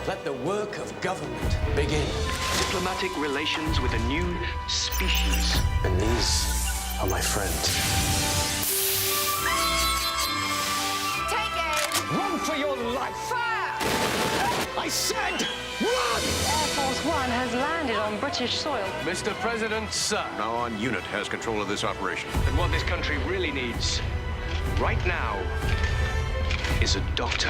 Let the work of government begin. Diplomatic relations with a new species. And these are my friends. Take aim! Run for your life! Fire! I said, run! Air Force One has landed on British soil. Mr. President, sir. Now on unit has control of this operation. And what this country really needs, right now, is a doctor.